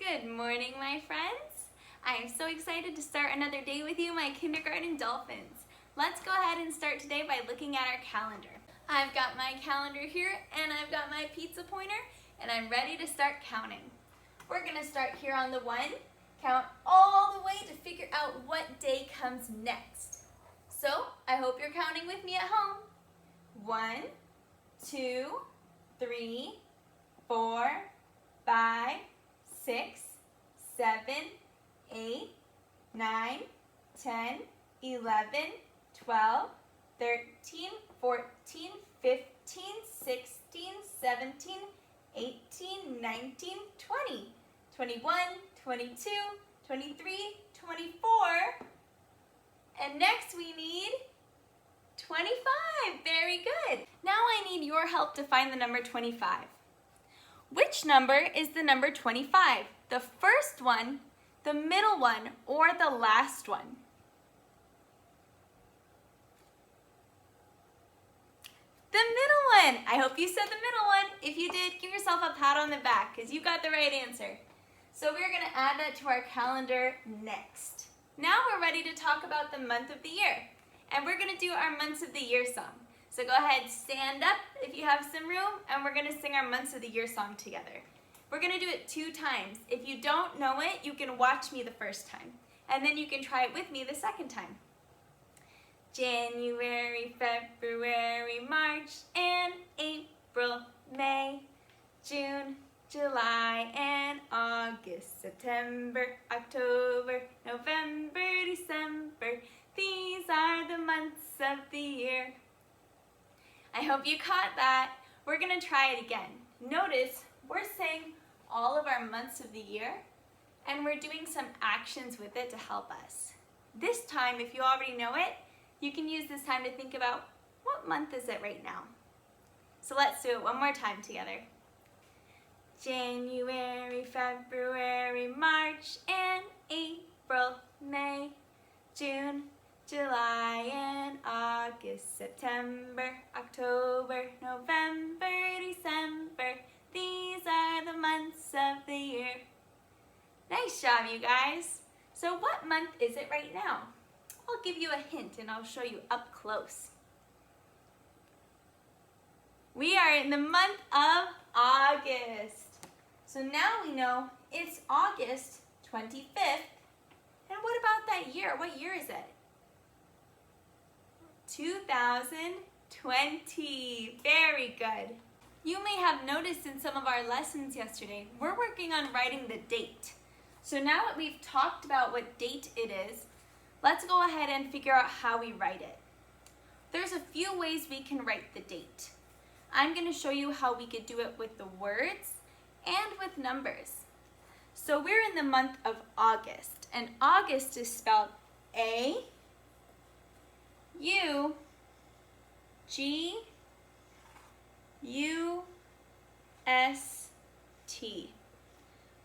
Good morning, my friends. I am so excited to start another day with you, my kindergarten dolphins. Let's go ahead and start today by looking at our calendar. I've got my calendar here and I've got my pizza pointer and I'm ready to start counting. We're going to start here on the 1, count all the way to figure out what day comes next. So I hope you're counting with me at home. 1, 2, 3, 4, 5, 6, 7, 8, 9, 10, 11, 12, 13, 14, 15, 16, 17, 18, 19, 20, 21, 22, 23, 24, and next we need 25. Very good. Now I need your help to find the number 25. Which number is the number 25? The first one, the middle one, or the last one? The middle one. I hope you said the middle one. If you did, give yourself a pat on the back because you got the right answer. So we're going to add that to our calendar next. Now we're ready to talk about the month of the year. And we're going to do our months of the year song. So go ahead, stand up if you have some room, and we're going to sing our months of the year song together. We're going to do it 2 times. If you don't know it, you can watch me the first time, and then you can try it with me the second time. January, February, March, and April, May, June, July, and August, September, October, November, December. These are the months of the year. I hope you caught that. We're going to try it again. Notice we're saying all of our months of the year and we're doing some actions with it to help us. This time, if you already know it, you can use this time to think about what month is it right now. So let's do it one more time together. January, February, March, and April, May, June, July, and August, September, October, November, December. These are the months of the year. Nice job, you guys. So what month is it right now? I'll give you a hint and I'll show you up close. We are in the month of August. So now we know it's August 25th. And what about that year? What year is it? 2020. Very good. You may have noticed in some of our lessons yesterday, we're working on writing the date. So now that we've talked about what date it is, let's go ahead and figure out how we write it. There's a few ways we can write the date. I'm going to show you how we could do it with the words and with numbers. So we're in the month of August, and August is spelled A-U-G-U-S-T.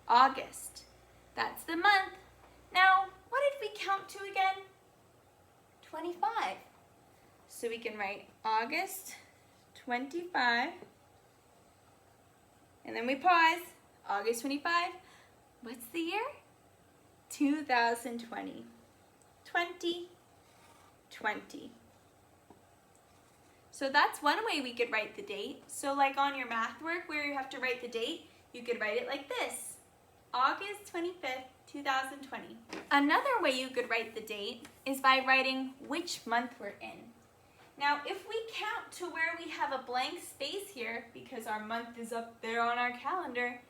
August. That's the month. Now, what did we count to again? 25. So we can write August 25, and then we pause. August 25. What's the year? 2020. 2020. So that's one way we could write the date. So like on your math work where you have to write the date, you could write it like this. August 25th, 2020. Another way you could write the date is by writing which month we're in. Now if we count to where we have a blank space here, because our month is up there on our calendar,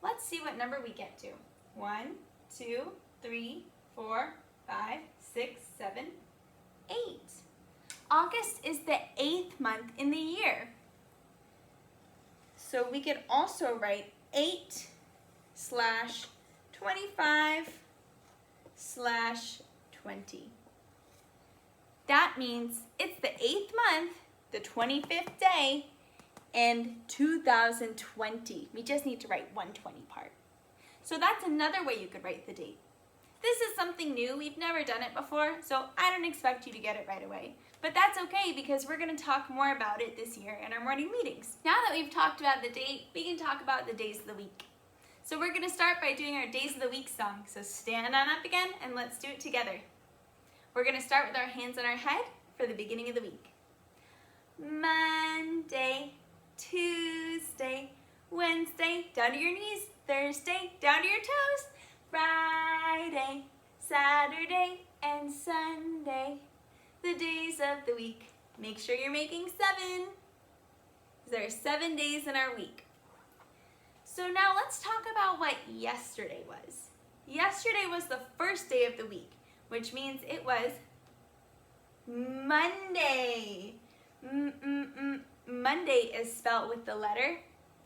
let's see what number we get to. 1, 2, 3, 4, 5, 6, 7, 8. August is the 8th month in the year. So we could also write 8/25/20. That means it's the 8th month, the 25th day, and 2020. We just need to write 120 part. So that's another way you could write the date. This is something new. We've never done it before, so I don't expect you to get it right away. But that's okay because we're going to talk more about it this year in our morning meetings. Now that we've talked about the date, we can talk about the days of the week. So we're gonna start by doing our Days of the Week song. So stand on up again and let's do it together. We're gonna start with our hands on our head for the beginning of the week. Monday, Tuesday, Wednesday, down to your knees. Thursday, down to your toes. Friday, Saturday, and Sunday, the days of the week. Make sure you're making 7. There are 7 days in our week. So now let's talk about what yesterday was. Yesterday was the first day of the week, which means it was Monday. Monday is spelled with the letter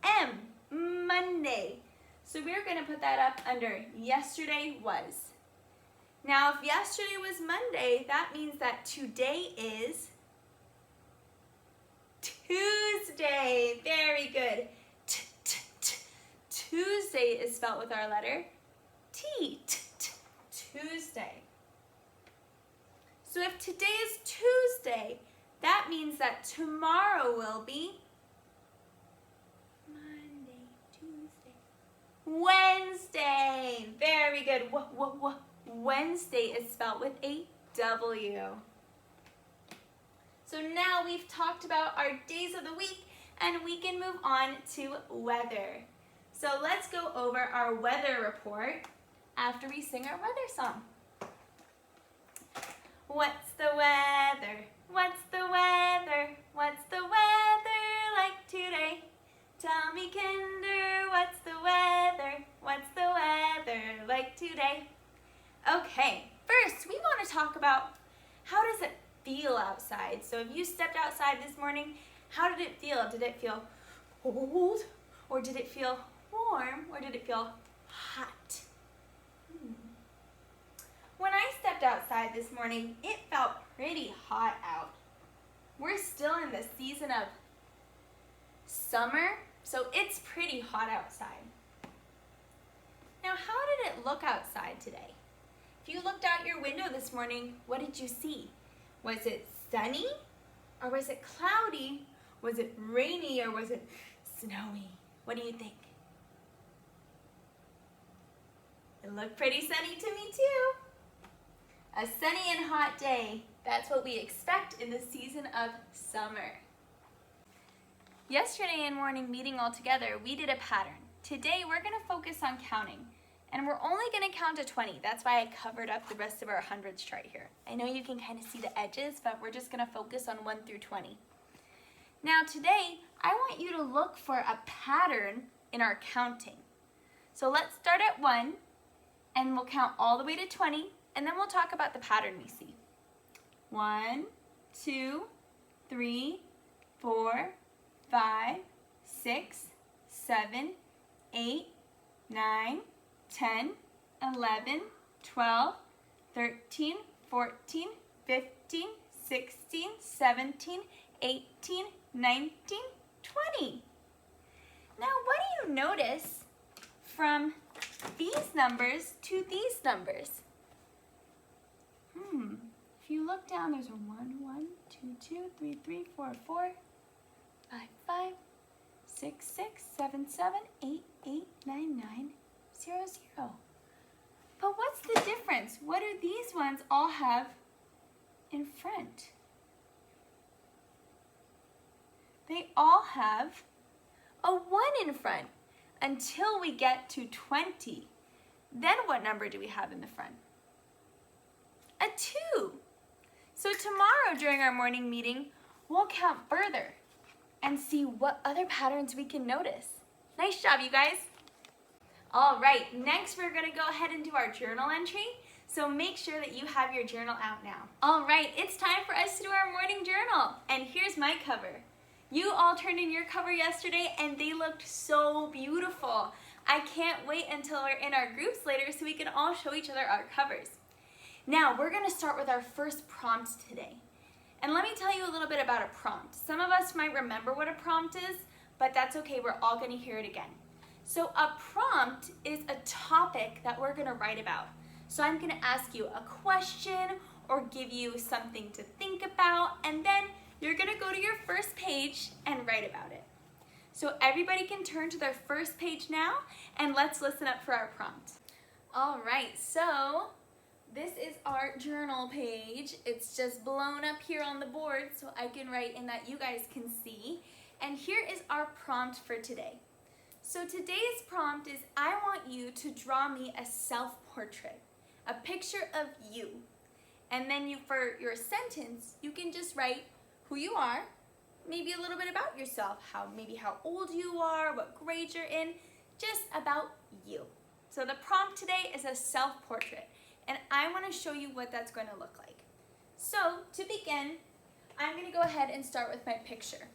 M, Monday. So we're going to put that up under yesterday was. Now, if yesterday was Monday, that means that today is Tuesday. Very good. Tuesday is spelled with our letter T. Tuesday. So if today is Tuesday, that means that tomorrow will be Monday, Tuesday, Wednesday. Very good. Wednesday is spelled with a W. So now we've talked about our days of the week and we can move on to weather. So let's go over our weather report after we sing our weather song. What's the weather? What's the weather? What's the weather like today? Tell me, Kinder, what's the weather? What's the weather like today? Okay, first we want to talk about how does it feel outside. So if you stepped outside this morning, how did it feel? Did it feel cold? Or did it feel warm? Or did it feel hot? When I stepped outside this morning, it felt pretty hot out. We're still in the season of summer, so it's pretty hot outside. Now, how did it look outside today? If you looked out your window this morning, what did you see? Was it sunny? Or was it cloudy? Was it rainy? Or was it snowy? What do you think? It looked pretty sunny to me too. A sunny and hot day. That's what we expect in the season of summer. Yesterday in morning meeting all together, we did a pattern. Today we're going to focus on counting. And we're only going to count to 20. That's why I covered up the rest of our hundreds chart here. I know you can kind of see the edges, but we're just going to focus on 1 through 20. Now today, I want you to look for a pattern in our counting. So let's start at 1, and we'll count all the way to 20, and then we'll talk about the pattern we see. 1, 2, 3, 4, 5, 6, 7, 8, 9, 10, 11, 12, 13, 14, 15, 16, 17, 18, 19, 20. Now, what do you notice from these numbers to these numbers? If you look down, there's a 1, 1, 2, 2, 3, 3, 4, 4, 5, 5, 6, 6, 7, 7, 8, 8, 9, 9, 0, 0. But what's the difference? What do these ones all have in front? They all have a 1 in front until we get to 20. Then what number do we have in the front? A 2. So tomorrow during our morning meeting, we'll count further and see what other patterns we can notice. Nice job, you guys. All right, next we're gonna go ahead and do our journal entry. So make sure that you have your journal out now. All right, it's time for us to do our morning journal. And here's my cover. You all turned in your cover yesterday and they looked so beautiful. I can't wait until we're in our groups later so we can all show each other our covers. Now, we're gonna start with our first prompt today. And let me tell you a little bit about a prompt. Some of us might remember what a prompt is, but that's okay, we're all gonna hear it again. So a prompt is a topic that we're gonna write about. So I'm gonna ask you a question or give you something to think about, and then you're gonna go to your first page and write about it. So everybody can turn to their first page now, and let's listen up for our prompt. All right, so this is our journal page. It's just blown up here on the board so I can write in that you guys can see. And here is our prompt for today. So today's prompt is, I want you to draw me a self-portrait, a picture of you. And then for your sentence, you can just write who you are, maybe a little bit about yourself, maybe how old you are, what grade you're in, just about you. So the prompt today is a self-portrait, and I want to show you what that's going to look like. So to begin, I'm going to go ahead and start with my picture.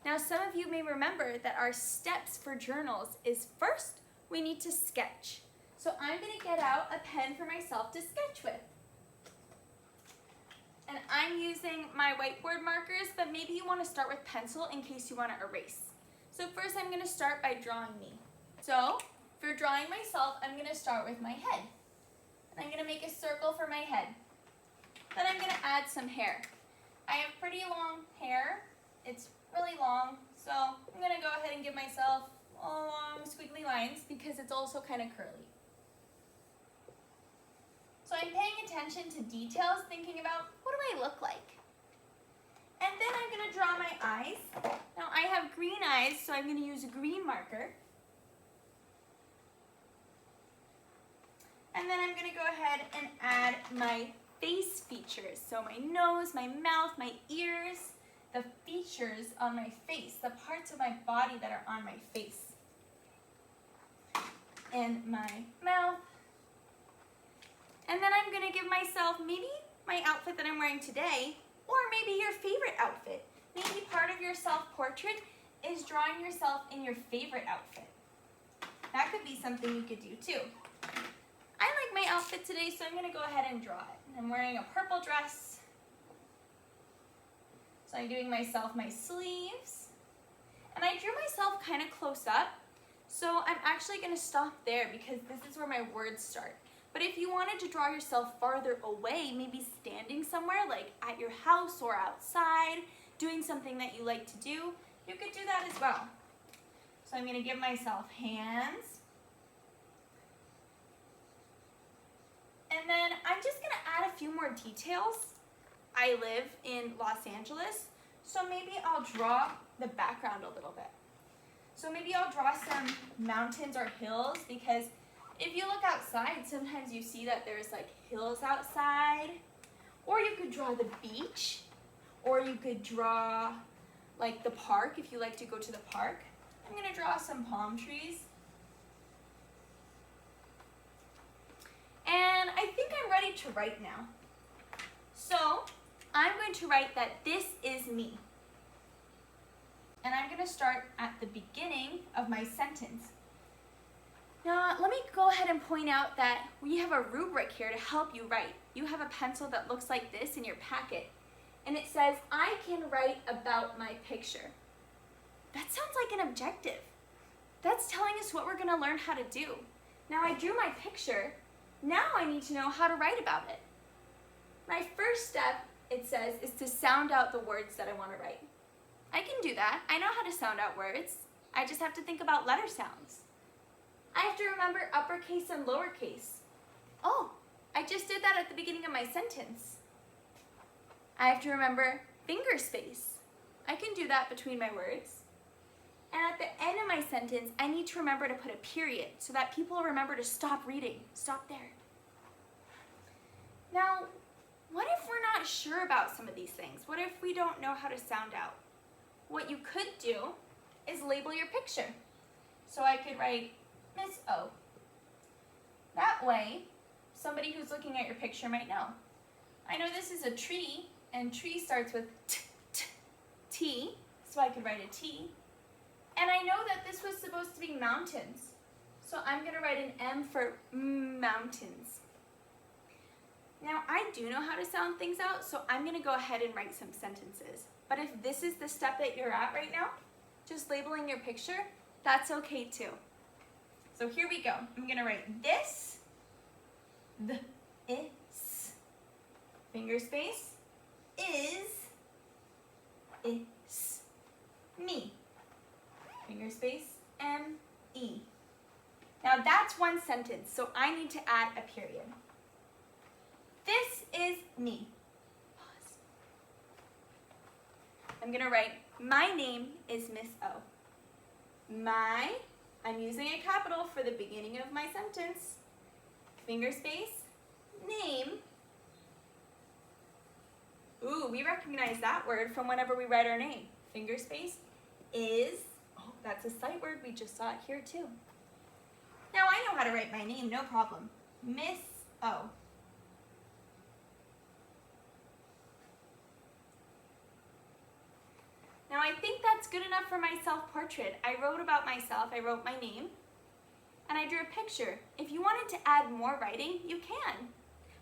Now some of you may remember that our steps for journals is first we need to sketch. So I'm going to get out a pen for myself to sketch with. And I'm using my whiteboard markers, but maybe you want to start with pencil in case you want to erase. So first I'm going to start by drawing me. So for drawing myself, I'm going to start with my head. And I'm going to make a circle for my head. Then I'm going to add some hair. I have pretty long hair. It's really long, so I'm going to go ahead and give myself long squiggly lines because it's also kind of curly. So I'm paying attention to details, thinking about what do I look like? And then I'm going to draw my eyes. Now I have green eyes, so I'm going to use a green marker. And then I'm going to go ahead and add my face features. So my nose, my mouth, my ears, the features on my face, the parts of my body that are on my face. And my mouth. And then I'm going to give myself maybe my outfit that I'm wearing today, or maybe your favorite outfit. Maybe part of your self-portrait is drawing yourself in your favorite outfit. That could be something you could do too. I like my outfit today, so I'm going to go ahead and draw it. I'm wearing a purple dress. So I'm giving myself my sleeves. And I drew myself kind of close up, so I'm actually going to stop there because this is where my words start. But if you wanted to draw yourself farther away, maybe standing somewhere like at your house or outside, doing something that you like to do, you could do that as well. So I'm going to give myself hands. And then I'm just going to add a few more details. I live in Los Angeles, so maybe I'll draw the background a little bit. So maybe I'll draw some mountains or hills, because if you look outside, sometimes you see that there's like hills outside. Or you could draw the beach, or you could draw like the park if you like to go to the park. I'm going to draw some palm trees. And I think I'm ready to write now. So I'm going to write that this is me. And I'm going to start at the beginning of my sentence. Now, let me go ahead and point out that we have a rubric here to help you write. You have a pencil that looks like this in your packet. And it says, I can write about my picture. That sounds like an objective. That's telling us what we're going to learn how to do. Now, I drew my picture. Now I need to know how to write about it. My first step, it says, is to sound out the words that I want to write. I can do that. I know how to sound out words. I just have to think about letter sounds. I have to remember uppercase and lowercase. Oh, I just did that at the beginning of my sentence. I have to remember finger space. I can do that between my words. And at the end of my sentence, I need to remember to put a period so that people remember to stop reading. Stop there. Now, what if we're not sure about some of these things? What if we don't know how to sound out? What you could do is label your picture. So I could write Miss O. That way, somebody who's looking at your picture might know. I know this is a tree, and tree starts with T, so I could write a T. And I know that this was supposed to be mountains, so I'm going to write an M for mountains. Now, I do know how to sound things out, so I'm going to go ahead and write some sentences. But if this is the step that you're at right now, just labeling your picture, that's okay too. So here we go. I'm going to write this, is, finger space, is, me. Finger finger space, M-E. Now that's one sentence, so I need to add a period. This is me. Pause. I'm gonna write, my name is Miss O. I'm using a capital for the beginning of my sentence. Finger space, name. Ooh, we recognize that word from whenever we write our name. Finger space is, oh, that's a sight word. We just saw it here too. Now I know how to write my name, no problem. Miss O. Now I think that's good enough for my self-portrait. I wrote about myself, I wrote my name, and I drew a picture. If you wanted to add more writing, you can.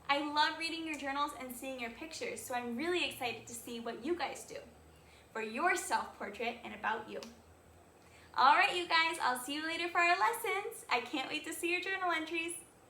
I love reading your journals and seeing your pictures, so I'm really excited to see what you guys do for your self-portrait and about you. All right, you guys, I'll see you later for our lessons. I can't wait to see your journal entries.